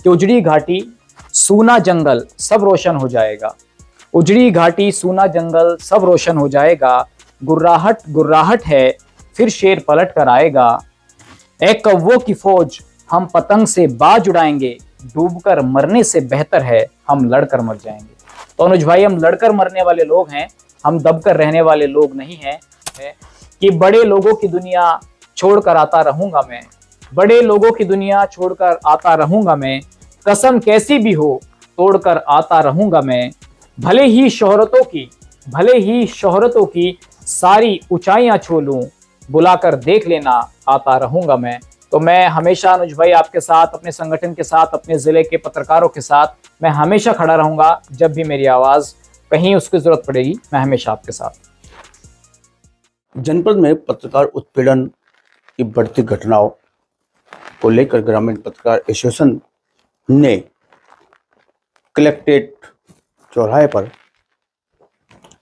कि उजड़ी घाटी सूना जंगल सब रोशन हो जाएगा। उजड़ी घाटी सूना जंगल सब रोशन हो जाएगा। गुर्राहट गुर्राहट है फिर शेर पलट कर आएगा। ए कौवों की फौज हम पतंग से बाज उड़ाएंगे। डूबकर मरने से बेहतर है हम लड़कर मर जाएंगे। तो अनुज भाई, हम लड़कर मरने वाले लोग हैं, हम दबकर रहने वाले लोग नहीं हैं। कि बड़े लोगों की दुनिया छोड़कर आता रहूंगा मैं, बड़े लोगों की दुनिया छोड़कर आता रहूंगा मैं। कसम कैसी भी हो तोड़कर आता रहूंगा मैं। भले ही शोहरतों की सारी ऊंचाइयां छू लूं। बुलाकर देख लेना आता रहूंगा मैं। तो मैं हमेशा अनुज भाई आपके साथ, अपने संगठन के साथ, अपने जिले के पत्रकारों के साथ मैं हमेशा खड़ा रहूंगा। जब भी मेरी आवाज कहीं उसकी जरूरत पड़ेगी, मैं हमेशा आपके साथ। जनपद में पत्रकार उत्पीड़न की बढ़ती घटनाओं को लेकर ग्रामीण पत्रकार एसोसिएशन ने कलेक्ट्रेट चौराहे पर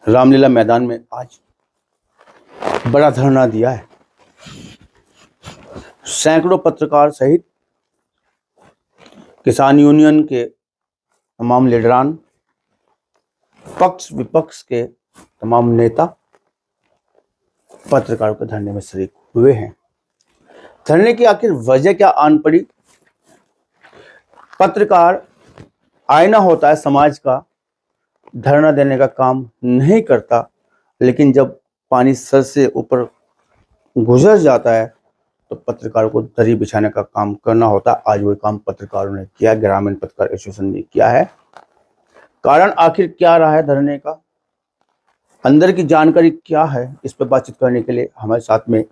रामलीला मैदान में आज बड़ा धरना दिया है। सैकड़ों पत्रकार सहित किसान यूनियन के तमाम लीडरान, पक्ष विपक्ष के तमाम नेता पत्रकारों के धरने में शरीक हुए हैं। धरने की आखिर वजह क्या आन पड़ी? पत्रकार आईना होता है समाज का, धरना देने का काम नहीं करता, लेकिन जब पानी सर से ऊपर गुजर जाता है तो पत्रकारों को दरी बिछाने का काम करना होता है। आज वही काम पत्रकारों ने किया, ग्रामीण पत्रकार एसोसिएशन ने किया है। कारण आखिर क्या रहा है धरने का, अंदर की जानकारी क्या है, इस पर बातचीत करने के लिए हमारे साथ में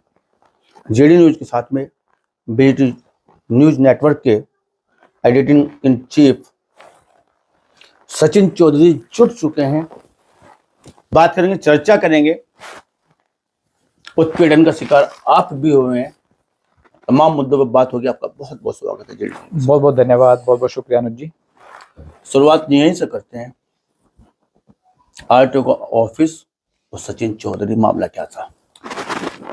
जेडी न्यूज के साथ में बीटी न्यूज नेटवर्क के editing in chief Sachin Chaudhary जुट चुके हैं। बात करेंगे, चर्चा करेंगे। उत्पीड़न का शिकार आप भी हुए हैं, तमाम मुद्दों पर बात होगी। आपका बहुत बहुत स्वागत है जेडी। बहुत बहुत धन्यवाद, बहुत बहुत शुक्रिया अनुज जी। शुरुआत यहीं से करते हैं। आरटीओ का ऑफिस और सचिन चौधरी, मामला क्या था?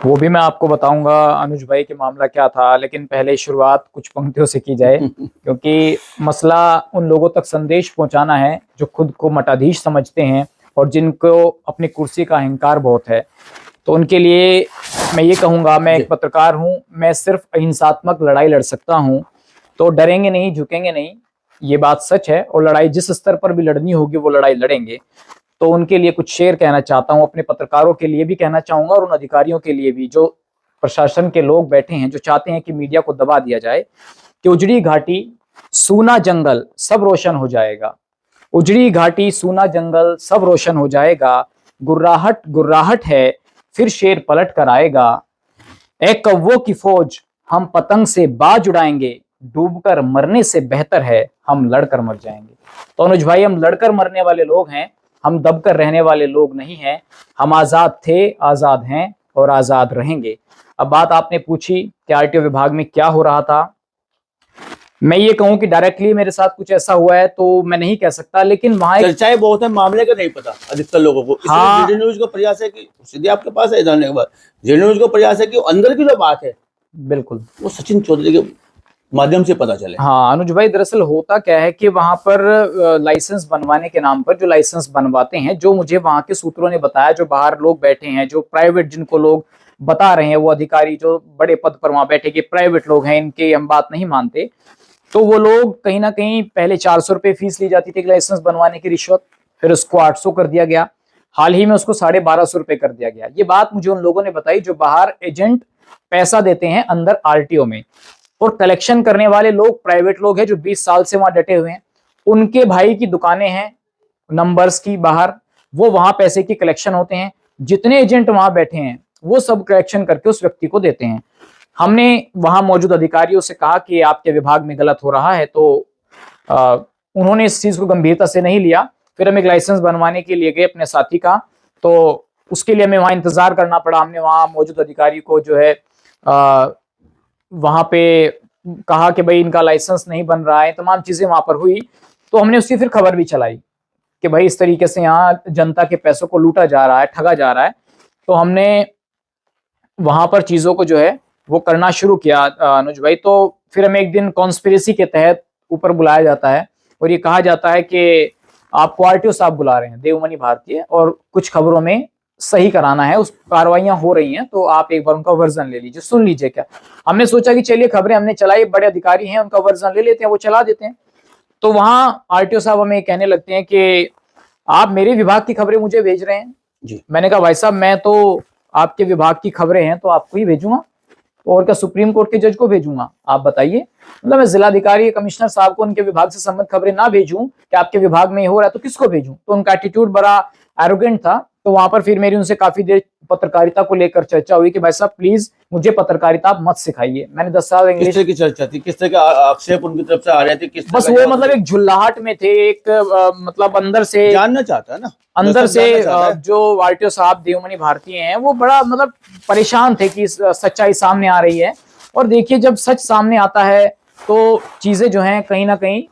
वो भी मैं आपको बताऊंगा अनुज भाई कि मामला क्या था, लेकिन पहले शुरुआत कुछ पंक्तियों से की जाए क्योंकि मसला उन लोगों तक संदेश पहुंचाना है जो खुद को मठाधीश समझते हैं और जिनको अपनी कुर्सी का अहंकार बहुत है। तो उनके लिए मैं ये कहूँगा, मैं एक पत्रकार हूँ, मैं सिर्फ अहिंसात्मक लड़ाई लड़ सकता हूँ। तो डरेंगे नहीं, झुकेंगे नहीं, ये बात सच है। और लड़ाई जिस स्तर पर भी लड़नी होगी वो लड़ाई लड़ेंगे। तो उनके लिए कुछ शेर कहना चाहता हूं, अपने पत्रकारों के लिए भी कहना चाहूंगा और उन अधिकारियों के लिए भी जो प्रशासन के लोग बैठे हैं, जो चाहते हैं कि मीडिया को दबा दिया जाए। कि उजड़ी घाटी सूना जंगल सब रोशन हो जाएगा। उजड़ी घाटी सूना जंगल सब रोशन हो जाएगा। गुर्राहट गुर्राहट है फिर शेर पलट कर आएगा। ए कौवों की फौज हम पतंग से बाज उड़ाएंगे। डूबकर मरने से बेहतर है हम लड़कर मर जाएंगे। तो अनुज भाई, हम लड़कर मरने वाले लोग हैं, हम दबकर रहने वाले लोग नहीं हैं। हम आजाद थे, आजाद हैं और आजाद रहेंगे। अब बात आपने पूछी कि आरटीओ विभाग में क्या हो रहा था। मैं ये कहूं कि डायरेक्टली मेरे साथ कुछ ऐसा हुआ है तो मैं नहीं कह सकता, लेकिन वहां चर्चाएं बहुत है, मामले का नहीं पता अधिकतर लोगों को। हाँ, जेडी न्यूज का प्रयास है कि सीधे आपके पास है जानने के बाद, जेडी न्यूज का प्रयास है कि अंदर की जो बात है बिल्कुल वो सचिन चौधरी के माध्यम से पता चले। हाँ अनुज भाई, दरअसल होता क्या है कि वहां पर लाइसेंस बनवाने के नाम पर जो लाइसेंस बनवाते हैं, जो मुझे वहां के सूत्रों ने बताया, जो बाहर लोग बैठे हैं, जो प्राइवेट, जिनको लोग बता रहे हैं, वो अधिकारी जो बड़े पद पर वहां बैठे कि प्राइवेट लोग हैं, इनके हम बात नहीं मानते। तो वो लोग कहीं ना कहीं पहले 400 रुपये फीस ली जाती थी लाइसेंस बनवाने की, रिश्वत, फिर उसको 800 कर दिया गया, हाल ही में उसको 1250 रुपये कर दिया गया। ये बात मुझे उन लोगों ने बताई जो बाहर एजेंट पैसा देते हैं अंदर आरटीओ में, और कलेक्शन करने वाले लोग प्राइवेट लोग हैं जो 20 साल से वहां डटे हुए हैं। उनके भाई की दुकानें हैं नंबर्स की बाहर, वो वहां पैसे की कलेक्शन होते हैं। जितने एजेंट वहां बैठे हैं वो सब कलेक्शन करके उस व्यक्ति को देते हैं। हमने वहां मौजूद अधिकारियों से कहा कि आपके विभाग में गलत हो रहा है, तो उन्होंने इस चीज को गंभीरता से नहीं लिया। फिर हम एक लाइसेंस बनवाने के लिए गए अपने साथी का, तो उसके लिए हमें वहां इंतजार करना पड़ा। हमने वहां मौजूद अधिकारी को जो है वहां पे कहा कि भाई इनका लाइसेंस नहीं बन रहा है, तमाम चीजें वहां पर हुई। तो हमने उसकी फिर खबर भी चलाई कि भाई इस तरीके से यहाँ जनता के पैसों को लूटा जा रहा है, ठगा जा रहा है। तो हमने वहां पर चीजों को जो है वो करना शुरू किया अनुज भाई। तो फिर हम एक दिन कॉन्स्पिरेसी के तहत ऊपर बुलाया जाता है और ये कहा जाता है कि आपको आरटीओ साहब बुला रहे हैं, देवमणि भारतीय, और कुछ खबरों में सही कराना है, उस कार्रवाइयां हो रही हैं, तो आप एक बार उनका वर्जन ले लीजिए, सुन लीजिए। क्या हमने सोचा कि चलिए खबरें हमने चलाई, बड़े अधिकारी हैं, उनका वर्जन ले लेते हैं, वो चला देते हैं। तो वहां आरटीओ साहब हमें कहने लगते हैं कि आप मेरे विभाग की खबरें मुझे भेज रहे हैं जी। मैंने कहा भाई साहब, मैं तो आपके विभाग की खबरें हैं तो आपको ही भेजूंगा, और क्या सुप्रीम कोर्ट के जज को भेजूंगा, आप बताइए। मतलब मैं जिलाधिकारी कमिश्नर साहब को उनके विभाग से संबंधित खबरें ना भेजूं कि आपके विभाग में ये हो रहा है, तो किसको भेजूं? तो उनका एटीट्यूड बड़ा एरोगेंट था। तो वहां पर फिर मेरी उनसे काफी देर पत्रकारिता को लेकर चर्चा हुई कि भाई साहब प्लीज मुझे पत्रकारिता आप मत सिखाइए। मैंने 10 साल किस इंग्लिश, तरह की चर्चा थी, किस तरह के आक्षेप उनकी तरफ से आ रहे थे, किस तरह बस का वो जवाब मतलब एक झुल्लाहट में थे, एक मतलब अंदर से, जानना चाहता है ना, अंदर दर्शक से जानना चाहता है। जो आरटीओ साहब देवमणि भारतीय हैं वो बड़ा मतलब परेशान थे कि सच्चाई सामने आ रही है। और देखिए जब सच सामने आता है तो चीजें जो हैं कहीं ना कहीं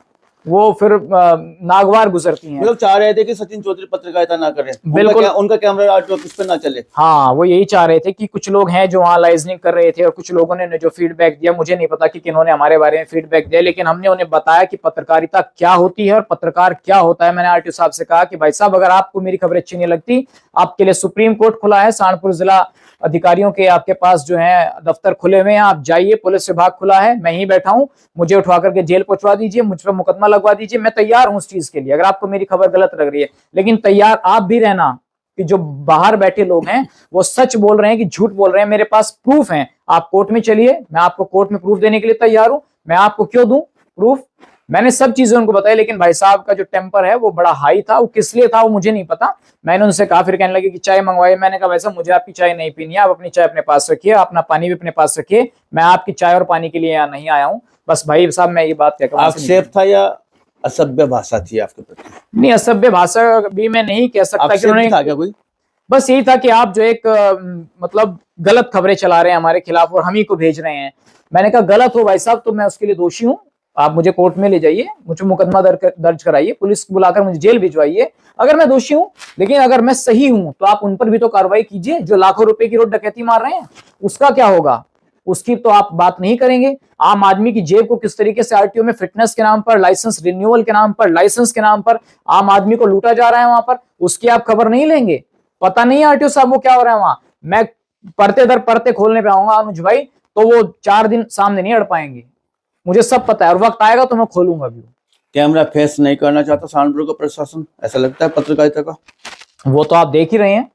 वो फिर नागवार गुजरती हैं। लोग चाह रहे थे कि सचिन चौधरी पत्रकारिता ना करें, बिल्कुल। उनका कैमरा आरटीओ ऑफिस पे ना चले। हाँ, वो यही चाह रहे थे कि कुछ लोग हैं जो वहाँ लाइजनिंग कर रहे थे, और कुछ लोगों ने जो फीडबैक दिया, मुझे नहीं पता कि किन्होंने हमारे बारे में फीडबैक दिया, लेकिन हमने उन्हें बताया कि पत्रकारिता क्या होती है और पत्रकार क्या होता है। मैंने आरटीओ साहब से कहा कि भाई साहब अगर आपको मेरी खबरें अच्छी नहीं लगती, आपके लिए सुप्रीम कोर्ट खुला है, सहारनपुर जिला अधिकारियों के आपके पास जो है दफ्तर खुले हुए हैं, आप जाइए, पुलिस विभाग खुला है, मैं ही बैठा हूं, मुझे उठवा करके जेल पहुंचवा दीजिए, मुझ पर मुकदमा लगवा दीजिए, मैं तैयार हूं उस चीज के लिए, अगर आपको मेरी खबर गलत लग रही है। लेकिन तैयार आप भी रहना कि जो बाहर बैठे लोग हैं वो सच बोल रहे हैं कि झूठ बोल रहे हैं, मेरे पास प्रूफ है, आप कोर्ट में चलिए, मैं आपको कोर्ट में प्रूफ देने के लिए तैयार हूं, मैं आपको क्यों दूं प्रूफ। मैंने सब चीजें उनको बताई, लेकिन भाई साहब का जो टेम्पर है वो बड़ा हाई था, वो किस लिए था वो मुझे नहीं पता। मैंने उनसे कहा, फिर कहने लगे कि चाय मंगवाइए। मैंने कहा वैसा मुझे आपकी चाय नहीं पीनी है, आप अपनी चाय अपने पास रखिए, अपना पानी भी अपने पास रखिए, मैं आपकी चाय और पानी के लिए यहाँ नहीं आया हूँ। बस भाई साहब मैं ये बात कहकर आक्षेप था या असभ्य भाषा थी आपके प्रति? नहीं, असभ्य भाषा भी मैं नहीं कह सकता कि उन्होंने, था क्या कोई? बस यही था कि आप जो एक मतलब गलत खबरें चला रहे हैं हमारे खिलाफ और हम ही को भेज रहे हैं। मैंने कहा गलत हो भाई साहब तो मैं उसके लिए दोषी हूँ, आप मुझे कोर्ट में ले जाइए, मुझे मुकदमा दर्ज कराइए, पुलिस बुलाकर मुझे जेल भिजवाइए अगर मैं दोषी हूँ, लेकिन अगर मैं सही हूँ तो आप उन पर भी तो कार्रवाई कीजिए जो लाखों रुपए की रोड डकैती मार रहे हैं, उसका क्या होगा, उसकी तो आप बात नहीं करेंगे। आम आदमी की जेब को किस तरीके से आरटीओ में फिटनेस के नाम पर, लाइसेंस रिन्यूअल के नाम पर, लाइसेंस के नाम पर आम आदमी को लूटा जा रहा है वहां पर, उसकी आप खबर नहीं लेंगे। पता नहीं आरटीओ साहब वो क्या हो रहा है वहां। मैं परते दर परते खोलने पे आऊंगा अनुज भाई, तो वो 4 दिन सामने नहीं अड़ पाएंगे, मुझे सब पता है, और वक्त आएगा तो मैं खोलूंगा भी। कैमरा फेस नहीं करना चाहता सहारनपुर का प्रशासन, ऐसा लगता है पत्रकारिता का? वो तो आप देख ही रहे हैं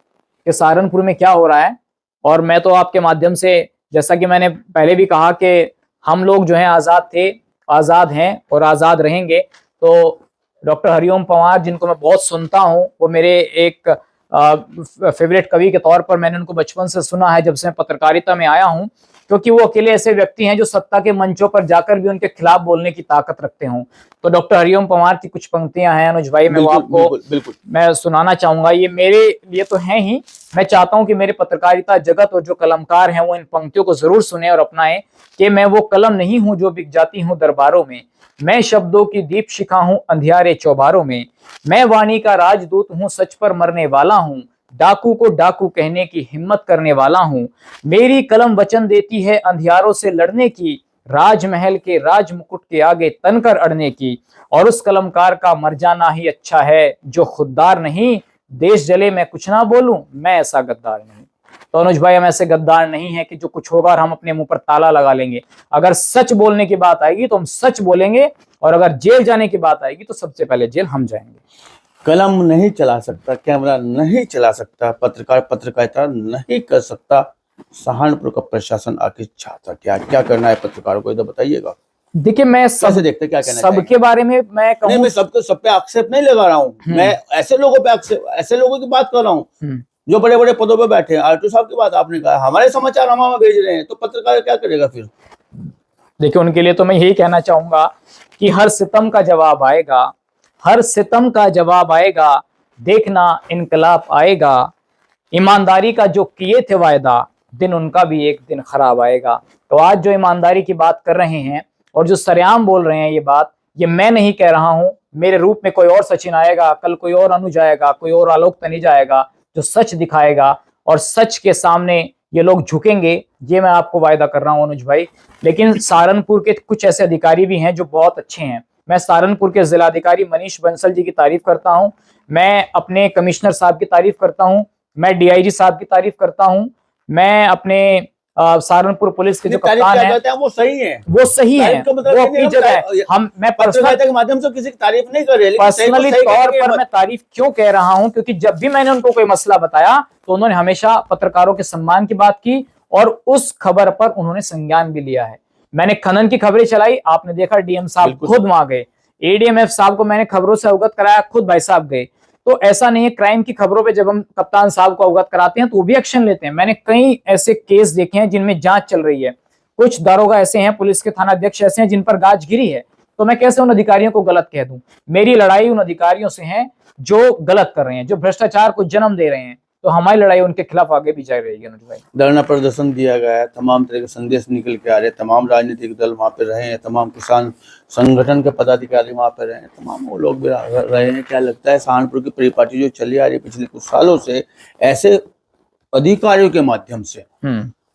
कि सहारनपुर में क्या हो रहा है। और मैं तो आपके माध्यम से, जैसा कि मैंने पहले भी कहा कि हम लोग जो हैं आजाद थे, आजाद हैं और आजाद रहेंगे। तो डॉक्टर हरिओम पंवार जिनको मैं बहुत सुनता हूं, वो मेरे एक फेवरेट कवि के तौर पर मैंने उनको बचपन से सुना है जब से मैं पत्रकारिता में आया हूं, क्योंकि वो अकेले ऐसे व्यक्ति हैं जो सत्ता के मंचों पर जाकर भी उनके खिलाफ बोलने की ताकत रखते हों। तो डॉक्टर हरिओम पंवार की कुछ पंक्तियां हैं अनुज भाई, मैं वो आपको बिल्कुल मैं सुनाना चाहूंगा। ये मेरे लिए तो है ही, मैं चाहता हूं कि मेरे पत्रकारिता जगत और जो कलमकार हैं वो इन पंक्तियों को जरूर सुने और अपनाएं कि मैं वो कलम नहीं हूं जो बिक जाती हूं दरबारों में, मैं शब्दों की दीप शिखा हूं अंधियारे चौबारों में, मैं वाणी का राजदूत हूं, सच पर मरने वाला हूं, डाकू को डाकू कहने की हिम्मत करने वाला हूं, मेरी कलम वचन देती है अंधियारों से लड़ने की, राजमहल के राज मुकुट के आगे तनकर अड़ने की, और उस कलमकार का मर जाना ही अच्छा है जो खुददार नहीं, देश जले मैं कुछ ना बोलूं, मैं ऐसा गद्दार नहीं। तो अनुज भाई हम ऐसे गद्दार नहीं है कि जो कुछ होगा और हम अपने मुंह पर ताला लगा लेंगे। अगर सच बोलने की बात आएगी तो हम सच बोलेंगे, और अगर जेल जाने की बात आएगी तो सबसे पहले जेल हम जाएंगे। कलम नहीं चला सकता, कैमरा नहीं चला सकता, पत्रकार पत्रकारिता नहीं कर सकता, सहारनपुर का प्रशासन आखिर चाहता क्या, क्या करना है पत्रकारों को, इधर बताइएगा। देखिए मैं कैसे देखते, क्या कहना सबके बारे में मैं कहूं, मैं सब पे आक्षेप नहीं लगा रहा हूँ, मैं ऐसे लोगों पे आक्षेप, ऐसे लोगों की बात कर रहा हूँ जो बड़े बड़े पदों पे बैठे हैं। आरटीओ साहब की बात आपने कहा, हमारे समाचार हम वहां भेज रहे हैं, तो पत्रकार क्या करेगा फिर? देखिए उनके लिए तो मैं यही कहना चाहूंगा कि हर सितम का जवाब आएगा, हर सितम का जवाब आएगा, देखना इनकलाब आएगा, ईमानदारी का जो किए थे वायदा, दिन उनका भी एक दिन खराब आएगा। तो आज जो ईमानदारी की बात कर रहे हैं और जो सरेआम बोल रहे हैं ये बात, ये मैं नहीं कह रहा हूं, मेरे रूप में कोई और सचिन आएगा, कल कोई और अनुज आएगा, कोई और आलोक तनिज आएगा जो सच दिखाएगा, और सच के सामने ये लोग झुकेंगे, ये मैं आपको वायदा कर रहा हूं अनुज भाई। लेकिन सहारनपुर के कुछ ऐसे अधिकारी भी हैं जो बहुत अच्छे हैं, मैं सहारनपुर के जिलाधिकारी मनीष बंसल जी की तारीफ करता हूं, मैं अपने कमिश्नर साहब की तारीफ करता हूं, मैं डीआईजी साहब की तारीफ करता हूं, मैं अपने सहारनपुर पुलिस के जो कप्तान है वो सही है, वो सही है, तारीफ का मतलब वो ये नहीं अपनी जगह है। मैं पत्रकारिता के माध्यम से किसी की तारीफ नहीं कर रहे, लेकिन सही को पर्सनली सही तौर कहेंगे पर मैं तारीफ क्यों कह रहा हूं, क्योंकि जब भी मैंने उनको कोई मसला बताया तो उन्होंने हमेशा पत्रकारों के सम्मान की बात की और उस खबर पर उन्होंने संज्ञान भी लिया है। मैंने खनन की खबरें चलाई, आपने देखा डीएम साहब खुद वहां गए, एडीएमएफ साहब को मैंने खबरों से अवगत कराया, खुद भाई साहब गए। तो ऐसा नहीं है, क्राइम की खबरों पे जब हम कप्तान साहब को अवगत कराते हैं तो वो भी एक्शन लेते हैं। मैंने कई ऐसे केस देखे हैं जिनमें जांच चल रही है, कुछ दारोगा ऐसे हैं, पुलिस के थाना अध्यक्ष ऐसे हैं जिन पर गाज गिरी है, तो मैं कैसे उन अधिकारियों को गलत कह दूं। मेरी लड़ाई उन अधिकारियों से है जो गलत कर रहे हैं, जो भ्रष्टाचार को जन्म दे रहे हैं, तो हमारी लड़ाई उनके खिलाफ आगे भी जारी रहेगी। अनुज भाई, धरना प्रदर्शन दिया गया है, तमाम तरह के संदेश निकल के आ रहे हैं, तमाम राजनीतिक दल वहाँ पे रहे हैं, तमाम किसान संगठन के पदाधिकारी वहाँ पे रहे हैं, तमाम वो लोग भी रहे हैं। क्या लगता है सहारनपुर की परिपाटी जो चली आ रही है पिछले कुछ सालों से, ऐसे अधिकारियों के माध्यम से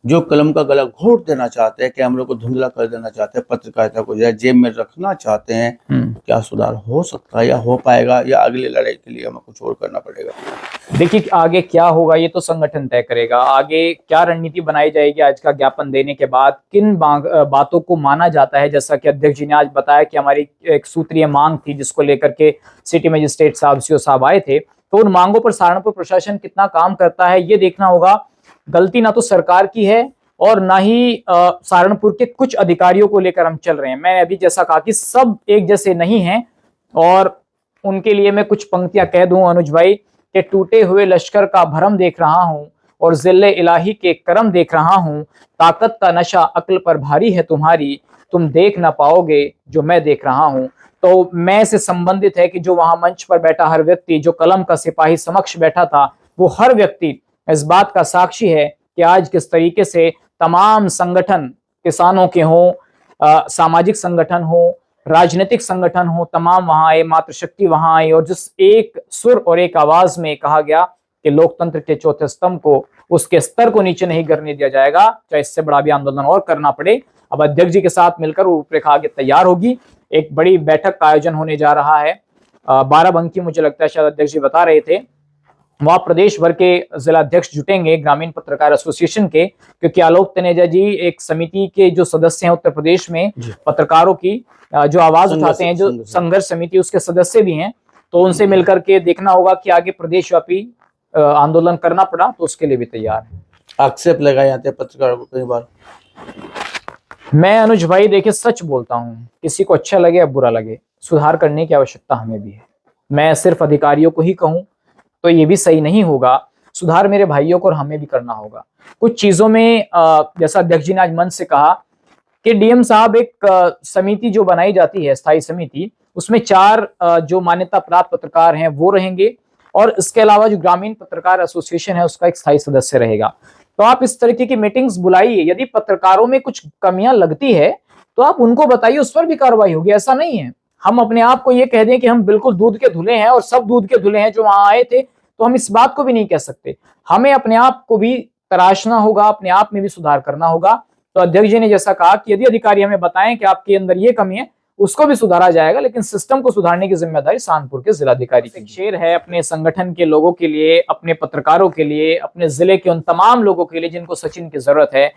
जो कलम का गला घोट देना चाहते हैं, कैमरों को धुंधला कर देना चाहते हैं, पत्रकारिता को जेब में रखना चाहते हैं, क्या सुधार हो सकता है या हो पाएगा, या अगली लड़ाई के लिए हमें कुछ और करना पड़ेगा? देखिए आगे क्या होगा ये तो संगठन तय करेगा, आगे क्या रणनीति बनाई जाएगी। आज का ज्ञापन देने के बाद किन बातों को माना जाता है, जैसा कि अध्यक्ष जी ने आज बताया कि हमारी एक सूत्रीय मांग थी जिसको लेकर के सिटी मजिस्ट्रेट साहब सीओ साहब आए थे, तो उन मांगों पर सहारनपुर प्रशासन कितना काम करता है ये देखना होगा। गलती ना तो सरकार की है और ना ही सहारनपुर के कुछ अधिकारियों को लेकर हम चल रहे हैं। मैं अभी जैसा कहा कि सब एक जैसे नहीं हैं, और उनके लिए मैं कुछ पंक्तियां कह दूं अनुज भाई कि टूटे हुए लश्कर का भरम देख रहा हूं और जिल्ले इलाही के करम देख रहा हूं, ताकत का नशा अक्ल पर भारी है तुम्हारी, तुम देख ना पाओगे जो मैं देख रहा हूं। तो मैं से संबंधित है कि जो वहां मंच पर बैठा हर व्यक्ति, जो कलम का सिपाही समक्ष बैठा था, वो हर व्यक्ति इस बात का साक्षी है कि आज किस तरीके से तमाम संगठन, किसानों के हों, सामाजिक संगठन हो, राजनीतिक संगठन हो, तमाम वहां आए, मातृशक्ति वहां आई, और जिस एक सुर और एक आवाज में कहा गया कि लोकतंत्र के चौथे स्तंभ को, उसके स्तर को नीचे नहीं करने दिया जाएगा, चाहे इससे बड़ा भी आंदोलन और करना पड़े। अब अध्यक्ष जी के साथ मिलकर रूपरेखा आगे तैयार होगी, एक बड़ी बैठक का आयोजन होने जा रहा है 12 मुझे लगता है, शायद अध्यक्ष जी बता रहे थे, वहां प्रदेश भर के जिला अध्यक्ष जुटेंगे ग्रामीण पत्रकार एसोसिएशन के, क्योंकि आलोक तनेजा जी एक समिति के जो सदस्य हैं उत्तर प्रदेश में पत्रकारों की जो आवाज उठाते हैं, जो संघर्ष समिति उसके सदस्य भी हैं, तो उनसे मिलकर के देखना होगा कि आगे प्रदेशव्यापी आंदोलन करना पड़ा तो उसके लिए भी तैयार है। आक्षेप लगाए जाते हैं पत्रकारों को कई बार। मैं अनुज भाई देखिए सच बोलता हूं, किसी को अच्छा लगे या बुरा लगे, सुधार करने की आवश्यकता हमें भी है। मैं सिर्फ अधिकारियों को ही कहूं तो ये भी सही नहीं होगा, सुधार मेरे भाइयों को और हमें भी करना होगा। कुछ चीजों में जैसा अध्यक्ष जी ने आज मंच से कहा कि डीएम साहब एक समिति जो बनाई जाती है, स्थायी समिति, उसमें 4 जो मान्यता प्राप्त पत्रकार हैं वो रहेंगे, और इसके अलावा जो ग्रामीण पत्रकार एसोसिएशन है उसका एक स्थायी सदस्य रहेगा। तो आप इस तरीके की मीटिंग्स बुलाइए, यदि पत्रकारों में कुछ कमियां लगती है तो आप उनको बताइए, उस पर भी कार्रवाई होगी। ऐसा नहीं है हम अपने आप को ये कह दें कि हम बिल्कुल दूध के धुले हैं और सब दूध के धुले हैं जो वहां आए थे, तो हम इस बात को भी नहीं कह सकते। हमें अपने आप को भी तराशना होगा, अपने आप में भी सुधार करना होगा। तो अध्यक्ष जी ने जैसा कहा कि यदि अधिकारी हमें बताएं कि आपके अंदर ये कमी है, उसको भी सुधारा जाएगा, लेकिन सिस्टम को सुधारने की जिम्मेदारी सहारनपुर के जिलाधिकारी की। शेर है अपने संगठन के लोगों के लिए, अपने पत्रकारों के लिए, अपने जिले के उन तमाम लोगों के लिए जिनको सचिन की जरूरत है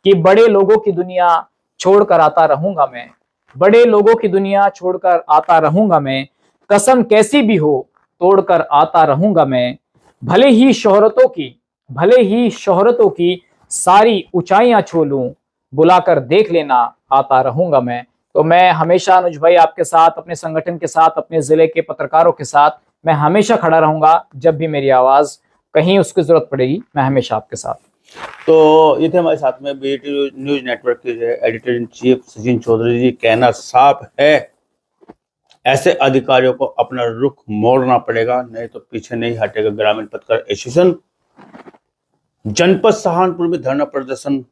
कि बड़े लोगों की दुनिया छोड़कर आता रहूंगा मैं, बड़े लोगों की दुनिया छोड़कर आता रहूंगा मैं, कसम कैसी भी हो तोड़कर आता रहूंगा मैं, भले ही शोहरतों की सारी ऊंचाइयां छू लूं, बुलाकर देख लेना आता रहूंगा मैं। तो मैं हमेशा अनुज भाई आपके साथ, अपने संगठन के साथ, अपने जिले के पत्रकारों के साथ मैं हमेशा खड़ा रहूंगा। जब भी मेरी आवाज कहीं उसकी जरूरत पड़ेगी, मैं हमेशा आपके साथ। तो ये थे हमारे साथ में बीटी न्यूज नेटवर्क के जो editor in chief Sachin Chaudhary ji. कहना साफ है, ऐसे अधिकारियों को अपना रुख मोड़ना पड़ेगा, नहीं तो पीछे नहीं हटेगा ग्रामीण पत्रकार एसोसिएशन। जनपद सहारनपुर में धरना प्रदर्शन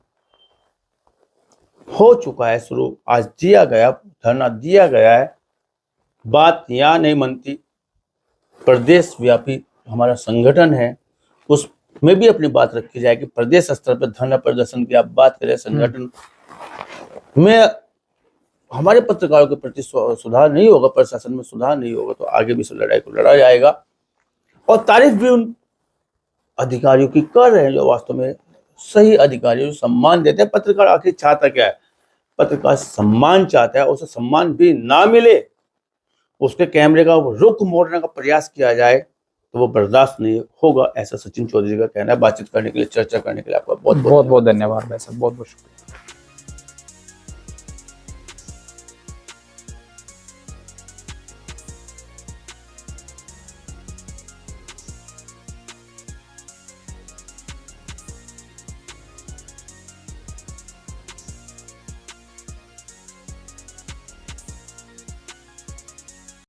हो चुका है शुरू, आज दिया गया, धरना दिया गया है। बात यहाँ नहीं मनती, प्रदेश व्यापी हमारा संगठन है उसमें भी अपनी बात रखी जाएगी। प्रदेश स्तर पर धरना प्रदर्शन की आप बात करें, संगठन में हमारे पत्रकारों के प्रति सुधार नहीं होगा, प्रशासन में सुधार नहीं होगा, तो आगे भी इस लड़ाई को लड़ा जाएगा। और तारीफ भी उन अधिकारियों की कर रहे हैं जो वास्तव में सही अधिकारी, जो सम्मान देते हैं। पत्रकार आखिर चाहता क्या है? पत्रकार सम्मान चाहता है। उसे सम्मान भी ना मिले, उसके कैमरे का रुख मोड़ने का प्रयास किया जाए, तो वो बर्दाश्त नहीं होगा, ऐसा सचिन चौधरी का कहना है। बातचीत करने के लिए, चर्चा करने के लिए आपका बहुत बहुत बहुत धन्यवाद भाई साहब, बहुत बहुत शुक्रिया।